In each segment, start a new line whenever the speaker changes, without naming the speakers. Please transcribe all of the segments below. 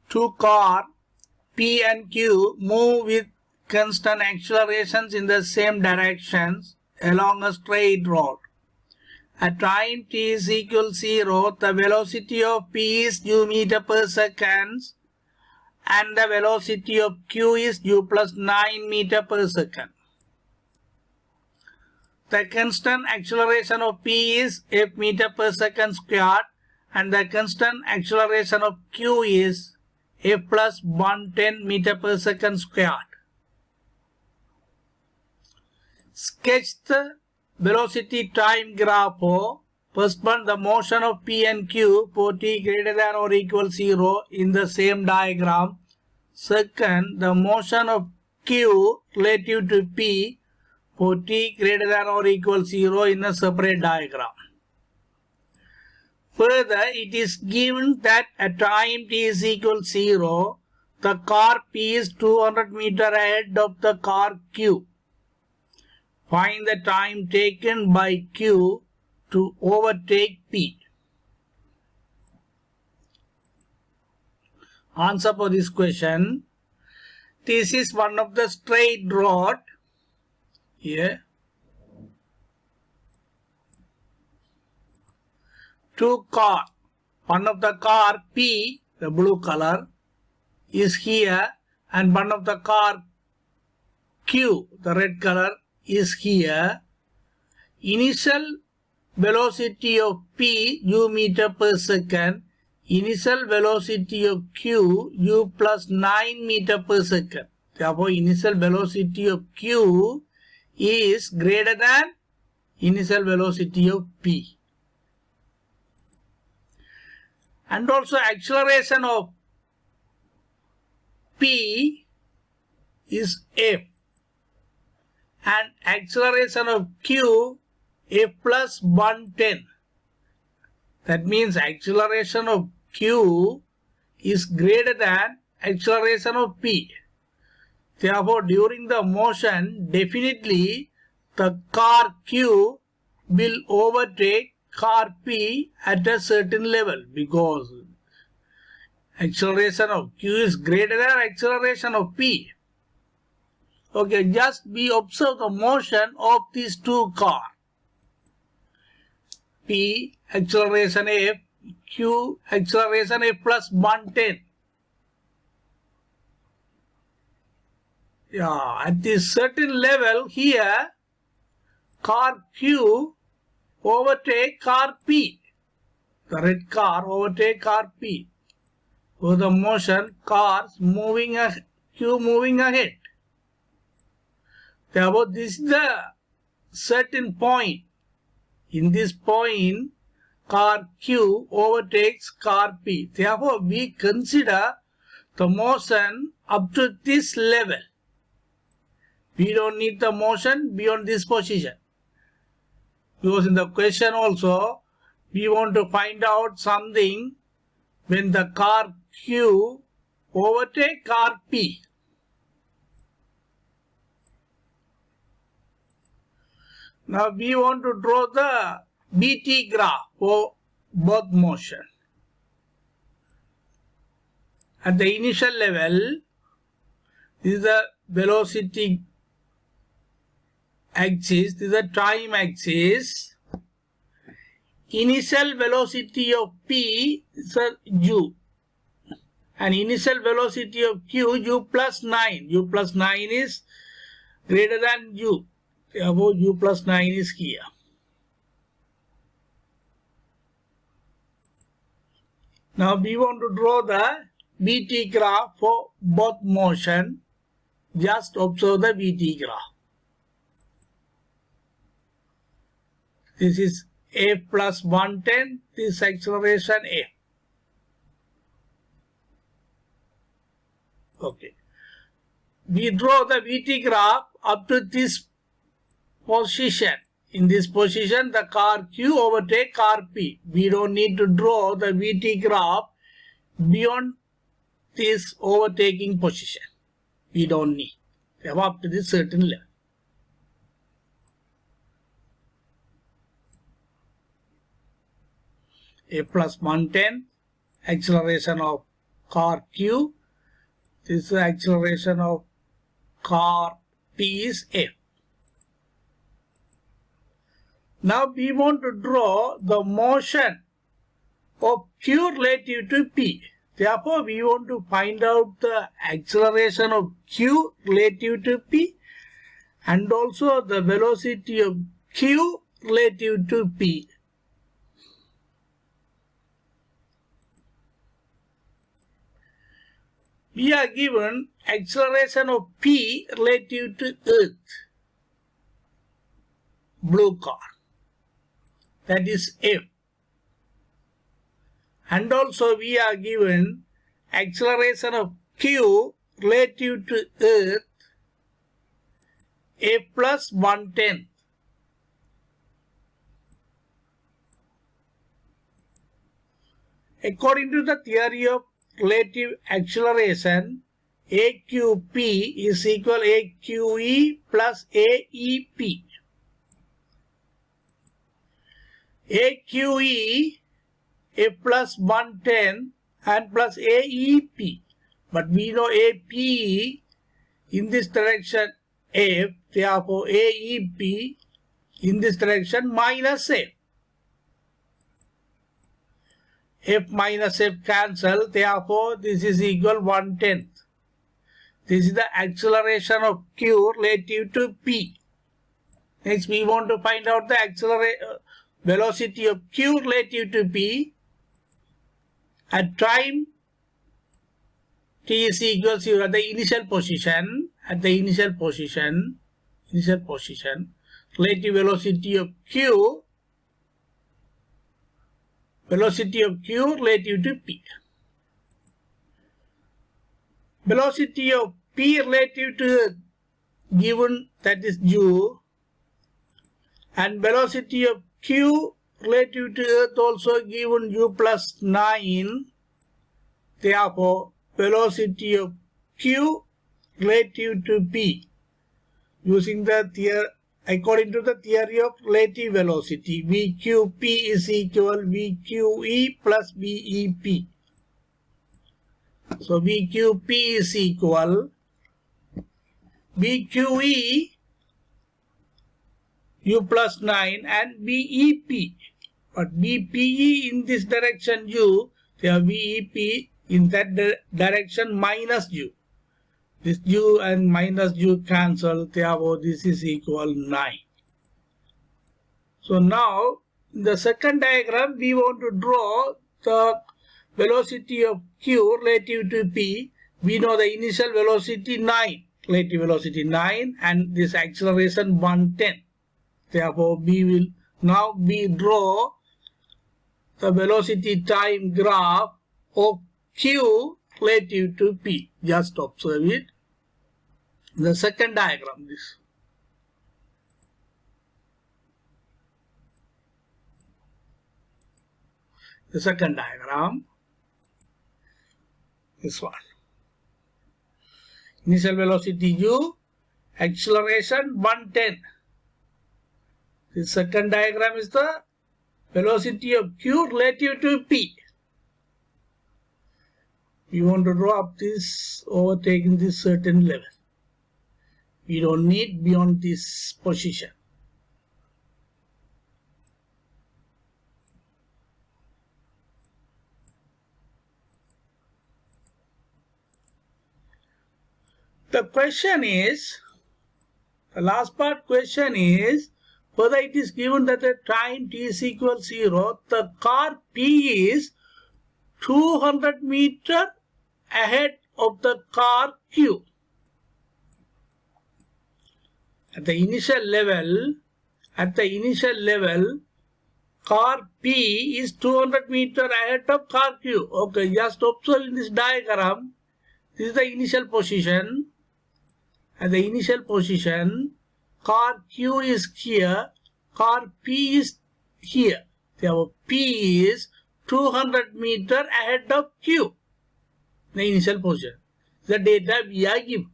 Two cars P and Q move with constant accelerations in the same directions along a straight road. At time t is equal 0, the velocity of P is u meter per second and the velocity of Q is u plus 9 meter per second. The constant acceleration of P is f meter per second squared and the constant acceleration of Q is f plus 110 meter per second squared. Sketch the velocity time graph for first one, the motion of P and Q for t greater than or equal 0 in the same diagram. Second, the motion of Q relative to P for t greater than or equal 0 in a separate diagram. Further, it is given that at time t is equal 0, the car P is 200 meter ahead of the car Q. Find the time taken by Q to overtake P. Answer for this question. This is one of the straight road. Here. Two cars. One of the car P, the blue color, is here, and one of the car Q, the red color, is here. Initial velocity of P u meter per second. Initial velocity of Q u plus 9 meter per second. Therefore, initial velocity of Q is greater than initial velocity of P. And also acceleration of P is f. And acceleration of Q f plus 110. That means acceleration of Q is greater than acceleration of P. Therefore, during the motion, definitely the car Q will overtake car P at a certain level because acceleration of Q is greater than acceleration of P. Okay, just we observe the motion of these two cars. P acceleration f, Q acceleration f plus 110. Yeah, at this certain level here, car Q overtake car P. The red car overtake car P. So the motion, cars moving ahead, Q moving ahead. Therefore, this is the certain point. In this point, car Q overtakes car P. Therefore, we consider the motion up to this level. We don't need the motion beyond this position. Because in the question also, we want to find out something when the car Q overtakes car P. Now we want to draw the BT graph for both motion. At the initial level, this is the velocity axis, this is the time axis. Initial velocity of P is u. And initial velocity of Q, u plus 9. U plus 9 is greater than u. Therefore, u plus 9 is here. Now we want to draw the BT graph for both motion. Just observe the BT graph. This is f plus 110, this acceleration f. Okay. We draw the BT graph up to this position. In this position, the car Q overtakes car P. We don't need to draw the BT graph beyond this overtaking position. We don't need. We have up to this certain level. F plus 110, acceleration of car Q. This is the acceleration of car P is F. Now we want to draw the motion of Q relative to P. Therefore, we want to find out the acceleration of Q relative to P and also the velocity of Q relative to P. We are given acceleration of P relative to Earth, blue car, that is F. And also we are given acceleration of Q relative to Earth, F plus 1/10. According to the theory of relative acceleration, AQP is equal AQE plus AEP. AQE, F plus 1/10 and plus AEP. But we know APE in this direction F, therefore AEP in this direction minus F. F minus F cancel, therefore this is equal 1/10. This is the acceleration of Q relative to P. Next we want to find out the velocity of Q relative to P at time T is equal to at the initial position, relative velocity of Q relative to P. Velocity of P relative to given, that is u, and velocity of Q relative to Earth also given u plus 9. Therefore, velocity of Q relative to P using the theory. According to the theory of relative velocity, VQP is equal VQE plus VEP. So VQP is equal VQE U plus 9 and VEP. But VPE in this direction U, there VEP in that direction minus U. This U and minus U cancel, therefore this is equal 9. So now in the second diagram we want to draw the velocity of Q relative to P. We know the initial velocity 9, relative velocity 9 and this acceleration 1/10. Therefore we will now draw the velocity time graph of Q relative to P. Just observe it. The second diagram, this. The second diagram, this one. Initial velocity u, acceleration 1/10. The second diagram is the velocity of Q relative to P. We want to draw up this overtaking this certain level. We don't need beyond this position. The question is, the last part question is, whether it is given that at time t is equal 0, the car P is 200 meters ahead of the car Q. At the initial level, car P is 200 meters ahead of car Q. Okay, just observe in this diagram. This is the initial position. At the initial position, car Q is here, car P is here. Therefore, P is 200 meters ahead of Q. The initial position. The data we are given.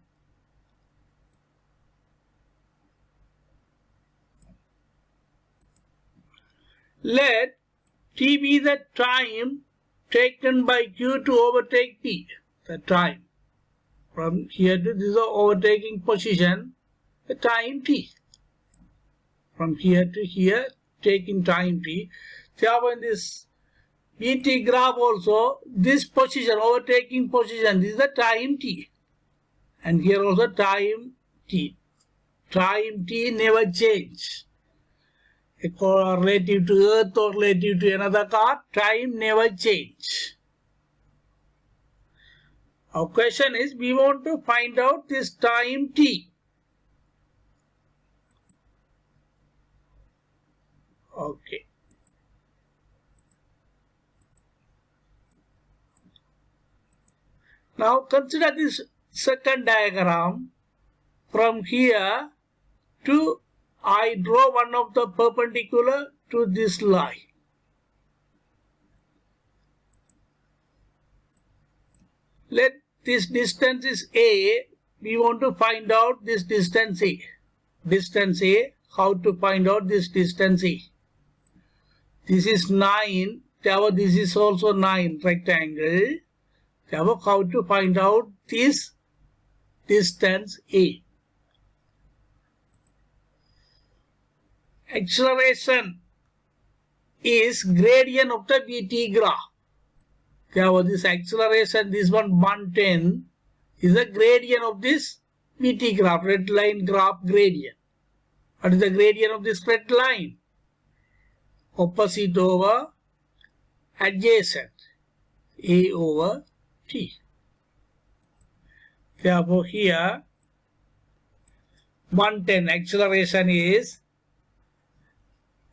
Let t be the time taken by Q to overtake P, the time. From here to this is the overtaking position, the time T. From here to here, taking time T. Therefore, in this VT graph also, this position, overtaking position, this is the time T. And here also time T. Time T never change. Relative to Earth or relative to another car, time never change. Our question is, we want to find out this time T. Okay. Now consider this second diagram. From here to I draw one of the perpendicular to this line. Let this distance is A. We want to find out this distance A. Distance A. How to find out this distance A? This is 9. Therefore, this is also 9 rectangle. Therefore, how to find out this distance A? Acceleration is gradient of the VT graph. Therefore, this acceleration, this one 110, is the gradient of this VT graph, red line graph gradient. What is the gradient of this red line? Opposite over adjacent, A over T. Therefore, here 110 acceleration is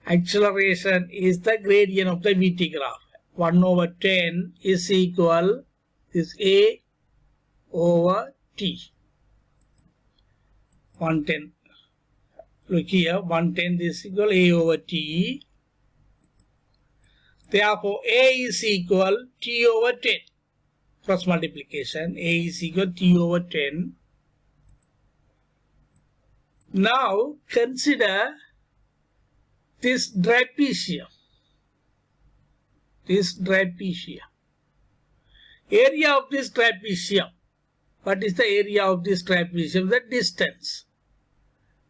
the gradient of the VT graph. 1 over 10 is equal is A over T. 110. Look here, 110 is equal A over T. Therefore, A is equal T over 10. Cross multiplication, A is equal T over 10. Now, consider this trapezium. Area of this trapezium. What is the area of this trapezium? The distance.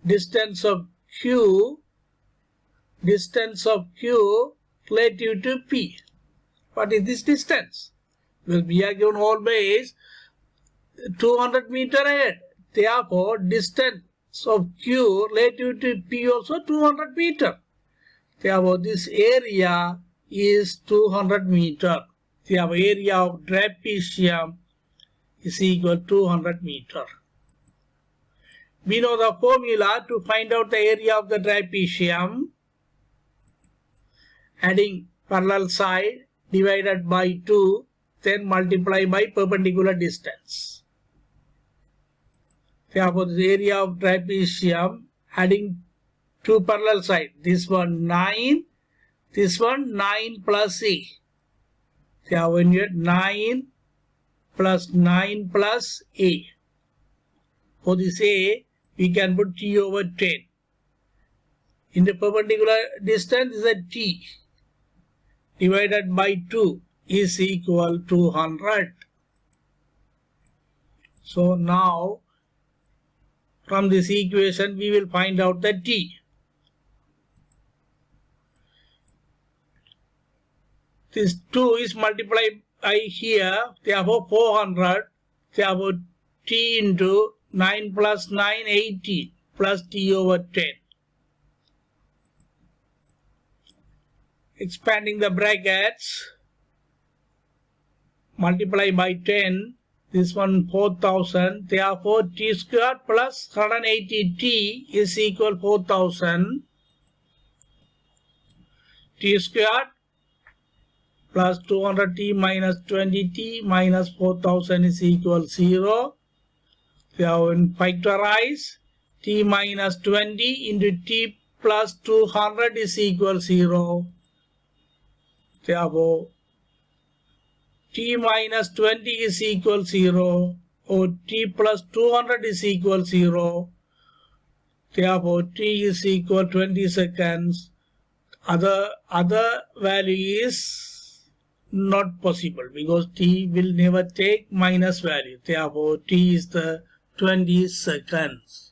Distance of Q relative to P. What is this distance? Well, we are given always 200 meter ahead. Therefore, distance of Q relative to P also 200 meter. Therefore, this area is 200 meter. Therefore, area of trapezium is equal to 200 meter. We know the formula to find out the area of the trapezium. Adding parallel side divided by 2, then multiply by perpendicular distance. Therefore, the area of trapezium, adding 2 parallel side. This one 9, this one 9 plus A. Therefore, when you get 9 plus 9 plus A. For this A, we can put T over 10. In the perpendicular distance is a T divided by 2 is equal to 100. So now from this equation we will find out the T. This 2 is multiplied by here, therefore 400, therefore T into 9 plus 9, 18 plus T over 10. Expanding the brackets, multiply by 10, this one 4000, therefore T squared plus 180T is equal 4000. T squared plus 200T minus 20T minus 4000 is equal 0. Therefore, when factorize, T minus 20 into T plus 200 is equal 0. Therefore, T minus 20 is equal 0, or T plus 200 is equal 0. Therefore, T is equal 20 seconds. Other value is not possible because t will never take minus value. Therefore, t is the 20 seconds.